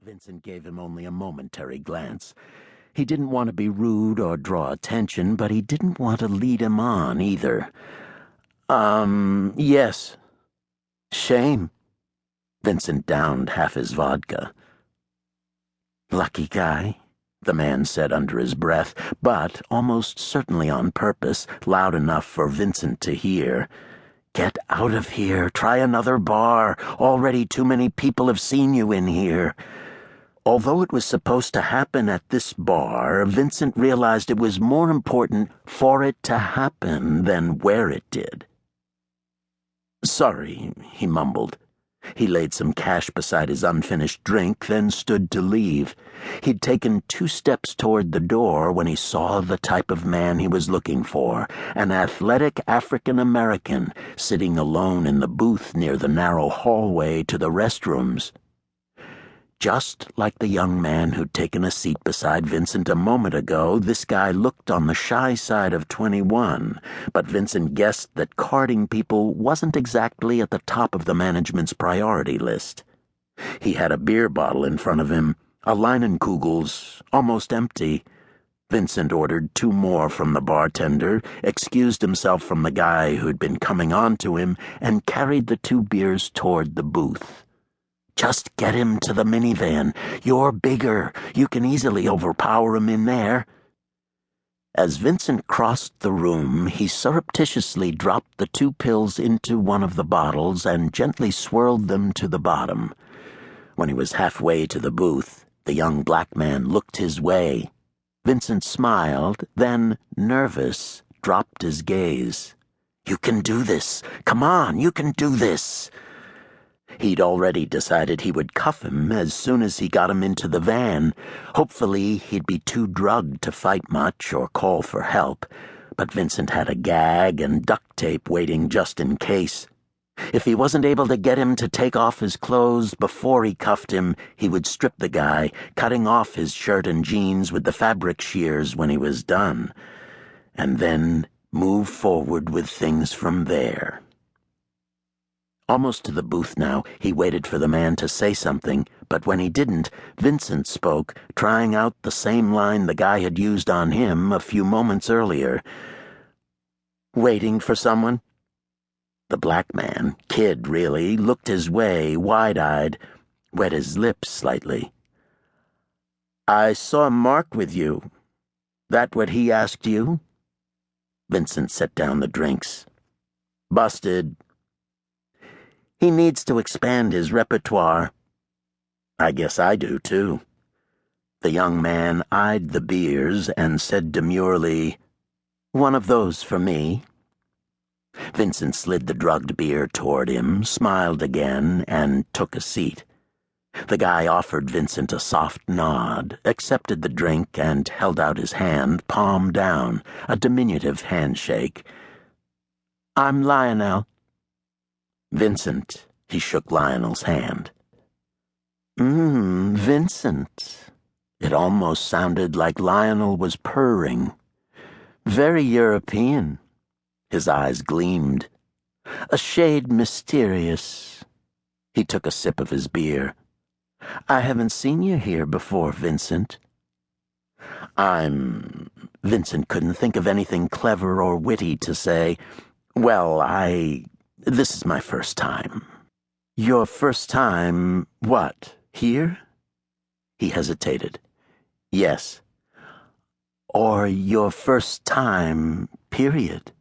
Vincent gave him only a momentary glance. He didn't want to be rude or draw attention, but he didn't want to lead him on either. Yes. Shame. Vincent downed half his vodka. Lucky guy, the man said under his breath, but almost certainly on purpose, loud enough for Vincent to hear. Get out of here. Try another bar. Already too many people have seen you in here. Although it was supposed to happen at this bar, Vincent realized it was more important for it to happen than where it did. Sorry, he mumbled. He laid some cash beside his unfinished drink, then stood to leave. He'd taken 2 steps toward the door when he saw the type of man he was looking for, an athletic African-American sitting alone in the booth near the narrow hallway to the restrooms. Just like the young man who'd taken a seat beside Vincent a moment ago, this guy looked on the shy side of 21, but Vincent guessed that carding people wasn't exactly at the top of the management's priority list. He had a beer bottle in front of him, a Leinenkugel's, almost empty. Vincent ordered 2 more from the bartender, excused himself from the guy who'd been coming on to him, and carried the 2 beers toward the booth. Just get him to the minivan. You're bigger. You can easily overpower him in there. As Vincent crossed the room, he surreptitiously dropped the 2 pills into one of the bottles and gently swirled them to the bottom. When he was halfway to the booth, the young black man looked his way. Vincent smiled, then, nervous, dropped his gaze. You can do this. Come on, you can do this. He'd already decided he would cuff him as soon as he got him into the van. Hopefully, he'd be too drugged to fight much or call for help, but Vincent had a gag and duct tape waiting just in case. If he wasn't able to get him to take off his clothes before he cuffed him, he would strip the guy, cutting off his shirt and jeans with the fabric shears when he was done, and then move forward with things from there. Almost to the booth now, he waited for the man to say something, but when he didn't, Vincent spoke, trying out the same line the guy had used on him a few moments earlier. Waiting for someone? The black man, kid really, looked his way, wide-eyed, wet his lips slightly. I saw Mark with you. That what he asked you? Vincent set down the drinks. Busted. He needs to expand his repertoire. I guess I do, too. The young man eyed the beers and said demurely, One of those for me. Vincent slid the drugged beer toward him, smiled again, and took a seat. The guy offered Vincent a soft nod, accepted the drink, and held out his hand, palm down, a diminutive handshake. I'm Lionel. Vincent, he shook Lionel's hand. Vincent. It almost sounded like Lionel was purring. Very European. His eyes gleamed. A shade mysterious. He took a sip of his beer. I haven't seen you here before, Vincent. Vincent couldn't think of anything clever or witty to say. Well, This is my first time. Your first time, what, here? He hesitated. Yes. Or your first time, period?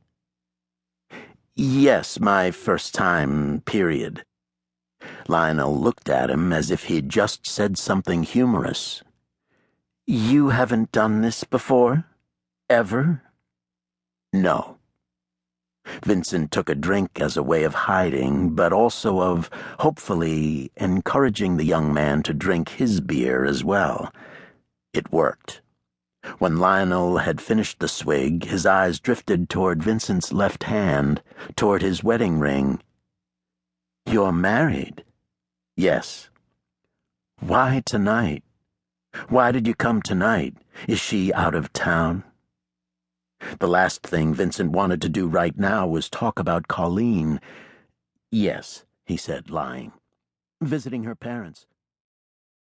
Yes, my first time, period. Lionel looked at him as if he'd just said something humorous. You haven't done this before? Ever? No. Vincent took a drink as a way of hiding, but also of, hopefully, encouraging the young man to drink his beer as well. It worked. When Lionel had finished the swig, his eyes drifted toward Vincent's left hand, toward his wedding ring. You're married? Yes. Why tonight? Why did you come tonight? Is she out of town? The last thing Vincent wanted to do right now was talk about Colleen. Yes, he said, lying. Visiting her parents.